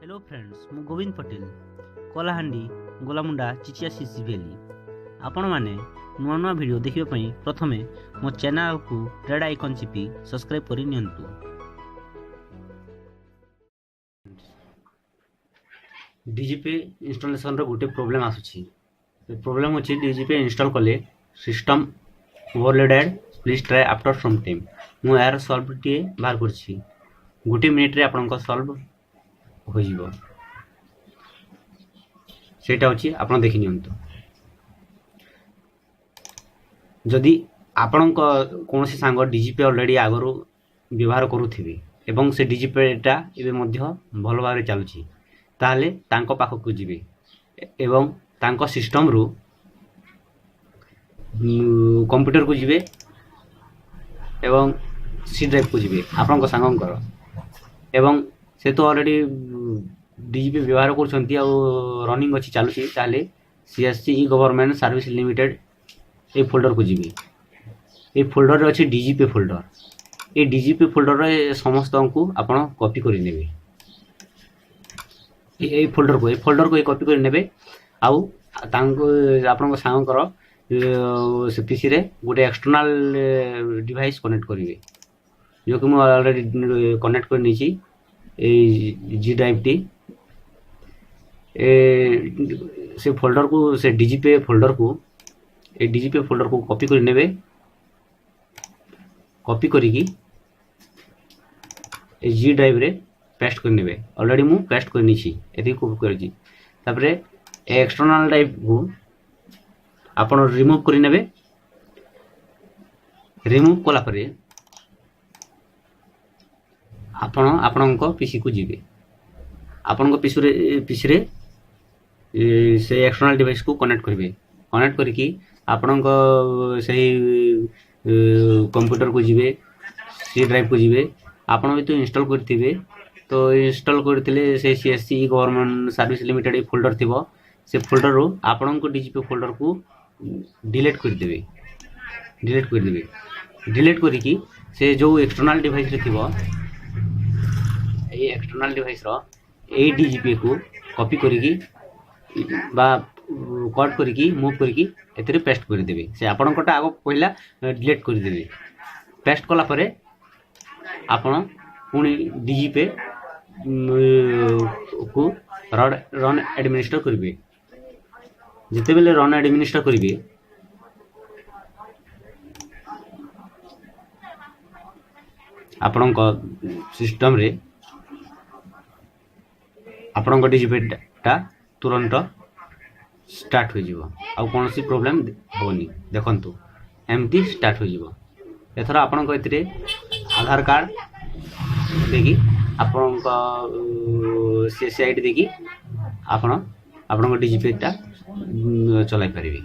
Hello friends मु गोविंद पटेल कलाहांडी गोलामुंडा चिचिया CC valley आपण माने नुआ नुआ वीडियो देखिबा पई प्रथमे मो चैनल को रेड आइकन चिपी सब्सक्राइब करि नियंतु। डीजीपी इंस्टॉलेशन रो गुटे प्रॉब्लम आसुची। प्रॉब्लम होची डीजीपी इंस्टॉल कले system overloaded please try after some time. मु यार सॉल्व टी बाहर करछि गुटे मिनिट रे आपन को सॉल्व हो जिवो सेटा होची आपन देखि नियंतु। जदि आपन को कोनोसी सांग डीजीपी ऑलरेडी आगरो व्यवहार करूथिबे एवं से डीजीपी टा एबे मध्य भलो भाबरे चालुची ताले तांको पाखो को जिवे एवं तांको सिस्टम रु कंप्यूटर को जिवे एवं सी ड्राइव को जिवे आपन को सांगम करो एवं से तो ऑलरेडी डीजीपी व्यवहार करछंती आ रनिंग अछि चालुची ताले CSC E government service limited A folder को जिवे। ए फोल्डर रे अछि डीजीपी फोल्डर। ए डीजीपी फोल्डर रे समस्त को आपण कॉपी करि नेबे। ए फोल्डर को कॉपी करि नेबे आउ तांको आपण को सांग करो से पीसी रे गोटे एक्सटर्नल डिवाइस कनेक्ट करिवे जो कि मु ऑलरेडी कनेक्ट कर निची ए जी ड्राइव टी से फोल्डर को से डीजीपी फोल्डर को कॉपी कर नेबे। कॉपी करिकी ए जी ड्राइव रे पेस्ट कर नेबे। ऑलरेडी मु पेस्ट कर निची एति कॉपी करजी तापरे एक्सटर्नल ड्राइव को आपण रिमूव कर नेबे। रिमूव कला परे आपण पीसी को जिवे। आपण को पीसी रे से एक्सटर्नल डिवाइस को कनेक्ट करिवे। कनेक्ट करके आपण को सही कंप्यूटर को जिवे सी ड्राइव को जिवे। आपण भी तो इंस्टॉल करथिबे तो इंस्टॉल करथिले से CSC government service limited folder थिबो से फोल्डर रो आपण को डीजीपी फोल्डर को डिलीट कर देबे। डिलीट करिकी से जो एक्सटर्नल डिवाइस रे थिबो ए एक्सटर्नल डिवाइस रो ए डीजीपी को कॉपी करिकी बा कट करिकी मूव करिकी एतरे पेस्ट कर देबे। से आपन कोटा आगो पहिला डिलीट कर देबे। पेस्ट कला परे आपन पुनी डीजीपी को रन एडमिनिस्टर करिवे। जते बेले रन एडमिनिस्टर करिवे आपन को सिस्टम रे आपन को डीजीपी टा तुरंत स्टार्ट हो जिवो आ कोन सी प्रॉब्लम होनी देखंतु एमटी स्टार्ट हो जिवो। एथरा आपन को एतरे आधार कार्ड देखि आपन को सीएससी आईडी देखि आपन को डीजीपी टा चलाई परिबे।